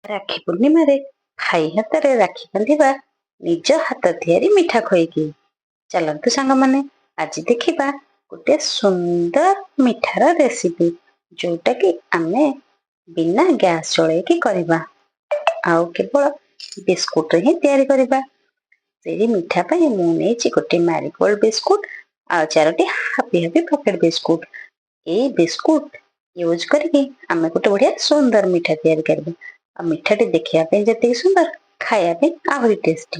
ରାକ୍ଷୀ ପୂର୍ଣ୍ଣିମାରେ ଭାଇ ହାତରେ ରାକ୍ଷୀ ବାନ୍ଧିବା ନିଜ ହାତ ତିଆରି ମିଠା ଖୋଇକି। ଚାଲନ୍ତୁ ସାଙ୍ଗମାନେ, ଆଜି ଦେଖିବା ଗୋଟେ ସୁନ୍ଦର ମିଠାର ରେସିପି, ଯୋଉଟା କି ଆମେ ବିନା ଗ୍ୟାସ୍ ଜଳେଇକି କରିବା ଆଉ କେବଳ ବିସ୍କୁଟରେ ହିଁ ତିଆରି କରିବା। ସେହି ମିଠା ପାଇଁ ମୁଁ ନେଇଛି ଗୋଟେ ମ୍ୟାରିଗୋଲ୍ଡ ବିସ୍କୁଟ ଆଉ 4ଟି ହାପି ହାପି ପକେଟ ବିସ୍କୁଟ। ଏଇ ବିସ୍କୁଟ ୟୁଜ କରିକି ଆମେ ଗୋଟେ ବଢିଆ ସୁନ୍ଦର ମିଠା ତିଆରି କରିବା। ଆଉ ମିଠାଟି ଦେଖିବା ପାଇଁ ଯେତିକି ସୁନ୍ଦର, ଖାଇବା ପାଇଁ ଆହୁରି ଟେଷ୍ଟି।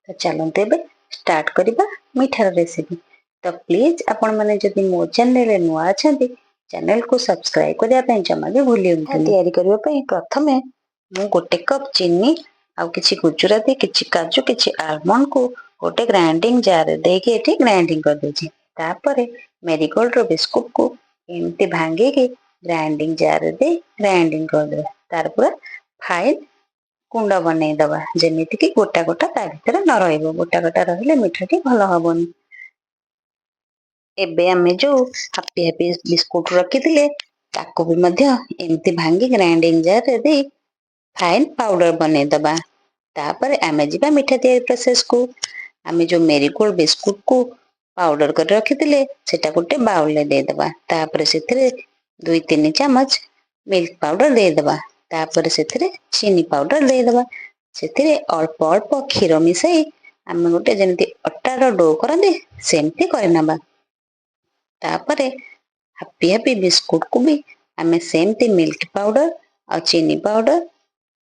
ତ ଚାଲନ୍ତୁ ଏବେ ଷ୍ଟାର୍ଟ କରିବା ମିଠାର ରେସିପି। ତ ପ୍ଲିଜ ଆପଣ ମାନେ ଯଦି ମୋ ଚ୍ୟାନେଲରେ ନୂଆ ଅଛନ୍ତି, ଚ୍ୟାନେଲକୁ ସବସ୍କ୍ରାଇବ କରିବା ପାଇଁ ଜମା ବି ଭୁଲିବେନି। ତିଆରି କରିବା ପାଇଁ ପ୍ରଥମେ ମୁଁ ଗୋଟେ କପ୍ ଚିନି ଆଉ କିଛି ଗୁଜୁରାତି, କିଛି କାଜୁ, କିଛି ଆଲମଣ୍ଡକୁ ଗୋଟେ ଗ୍ରାଇଣ୍ଡିଙ୍ଗ ଜାରରେ ଦେଇକି ଏଠି ଗ୍ରାଇଣ୍ଡିଙ୍ଗ କରିଦେଇଛି। ତାପରେ ମେରିଗୋଲ୍ଡର ବିସ୍କୁଟକୁ ଏମିତି ଭାଙ୍ଗିକି ଗ୍ରାଇଣ୍ଡିଙ୍ଗ ଜାରରେ ଦେଇ ଗ୍ରାଇଣ୍ଡିଙ୍ଗ କରିଦେବା। ତାର ପୁରା ଫାଇନ ଗୁଣ୍ଡ ବନେଇଦବା, ଯେମିତି କି ଗୋଟା ଗୋଟା ତା ଭିତରେ ନ ରହିବ। ଗୋଟା ଗୋଟା ରହିଲେ ମିଠାଟି ଭଲ ହବନି। ଏବେ ଆମେ ଯୋଉ ହାପି ହାପି ବିସ୍କୁଟ ରଖିଥିଲେ, ତାକୁ ବି ମଧ୍ୟ ଏମିତି ଭାଙ୍ଗି ଗ୍ରାଇଣ୍ଡିଙ୍ଗ ଜାରରେ ଦେଇ ଫାଇନ ପାଉଡର ବନେଇଦବା। ତାପରେ ଆମେ ଯିବା ମିଠା ତିଆରି ପ୍ରୋସେସକୁ। ଆମେ ଯୋଉ ମେରିଗୋଲ୍ଡ ବିସ୍କୁଟକୁ ପାଉଡର କରି ରଖିଥିଲେ, ସେଟା ଗୋଟେ ବାଉଲରେ ଦେଇଦବା। ତାପରେ ସେଥିରେ 2-3 ଚାମଚ ମିଲ୍କ ପାଉଡର ଦେଇଦବା। ତାପରେ ସେଥିରେ ଚିନି ପାଉଡର ଦେଇଦବା। ସେଥିରେ ଅଳ୍ପ ଅଳ୍ପ କ୍ଷୀର ମିଶାଇ ଆମେ ଗୋଟେ ଯେମିତି ଅଟାର ଡୋ କରନ୍ତି, ସେମିତି କରିନେବା। ତାପରେ ହାପି ହାପି ବିସ୍କୁଟକୁ ବି ଆମେ ସେମିତି ମିଲ୍କ ପାଉଡର ଆଉ ଚିନି ପାଉଡର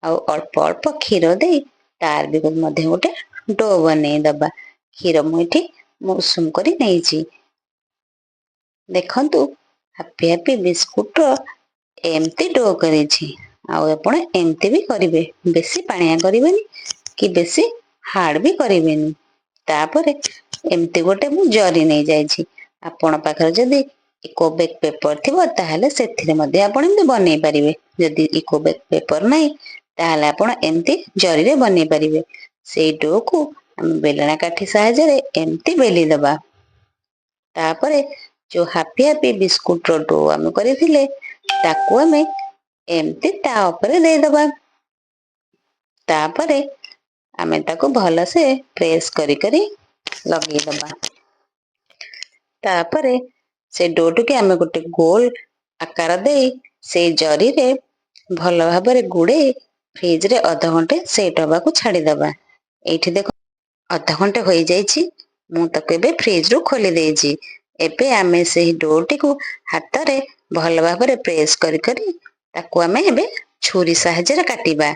ଆଉ ଅଳ୍ପ ଅଳ୍ପ କ୍ଷୀର ଦେଇ ତାର ବି ମଧ୍ୟ ଗୋଟେ ଡୋ ବନେଇଦବା। କ୍ଷୀର ମୁଁ ଏଠି ଉଷୁମ କରି ନେଇଛି। ଦେଖନ୍ତୁ, ହାପି ହାପି ବିସ୍କୁଟର ଏମିତି ଡୋ କରିଛି। ଆଉ ଆପଣ ଏମିତି ବି କରିବେ, ବେଶୀ ପାଣିଆ କରିବେନି କି ବେଶୀ ହାର୍ଡ ବି କରିବେନି। ତାପରେ ଏମିତି ଗୋଟେ ମୁଁ ଜରି ନେଇଯାଇଛି। ଆପଣ ପାଖରେ ଯଦି ଇକୋବେକ୍ ପେପର ଥିବ, ତାହେଲେ ସେଥିରେ ମଧ୍ୟ ଆପଣ ଏମିତି ବନେଇ ପାରିବେ। ଯଦି ଇକୋବେକ୍ ପେପର ନାହିଁ, ତାହେଲେ ଆପଣ ଏମିତି ଜରିରେ ବନେଇ ପାରିବେ। ସେଇ ଡୋକୁ ଆମେ ବେଲଣା କାଠି ସାହାଯ୍ୟରେ ଏମିତି ବେଲି ଦବା। ତାପରେ ଯୋଉ ହାପି ହାପି ବିସ୍କୁଟର ଡୋ ଆମେ କରିଥିଲେ, ତାକୁ ଆମେ ଏମିତି ତା ଉପରେ ଦେଇଦବା। ତାପରେ ଆମେ ତାକୁ ଭଲସେ ପ୍ରେସ କରି କରି ଲଗେଇଦବା। ତାପରେ ସେ ଡୋଟିକି ଆମେ ଗୋଟେ ଗୋଲ ଆକାର ଦେଇ ସେଇ ଜରିରେ ଭଲ ଭାବରେ ଗୁଡେଇ ଫ୍ରିଜରେ ଅଧଘଣ୍ଟେ ସେଟ୍ ହବାକୁ ଛାଡିଦବା। ଏଇଠି ଦେଖ, ଅଧଘଣ୍ଟେ ହୋଇଯାଇଛି। ମୁଁ ତାକୁ ଏବେ ଫ୍ରିଜରୁ ଖୋଲି ଦେଇଛି। ଏବେ ଆମେ ସେହି ଡୋଟିକୁ ହାତରେ ଭଲ ଭାବରେ ପ୍ରେସ କରି କରି ତାକୁ ଆମେ ଏବେ ଛୁରୀ ସାହାଯ୍ୟରେ କାଟିବା।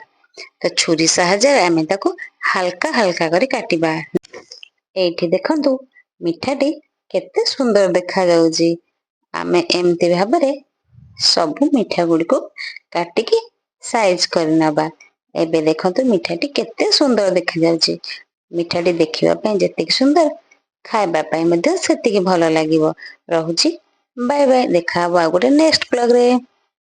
ତ ଛୁରୀ ସାହାଯ୍ୟରେ ଆମେ ତାକୁ ହାଲକା ହାଲକା କରି କାଟିବା। ଏଇଠି ଦେଖନ୍ତୁ, ମିଠାଟି କେତେ ସୁନ୍ଦର ଦେଖାଯାଉଛି। ଆମେ ଏମିତି ଭାବରେ ସବୁ ମିଠା ଗୁଡିକୁ କାଟିକି ସାଇଜ କରିନେବା। ଏବେ ଦେଖନ୍ତୁ, ମିଠାଟି କେତେ ସୁନ୍ଦର ଦେଖାଯାଉଛି। ମିଠାଟି ଦେଖିବା ପାଇଁ ଯେତିକି ସୁନ୍ଦର, ଖାଇବା ପାଇଁ ମଧ୍ୟ ସେତିକି ଭଲ ଲାଗିବ। ରହୁଛି, ବାଏ ବାଏ। ଦେଖା ହବ ଆଉ ଗୋଟେ ନେକ୍ସଟ ବ୍ଲଗରେ।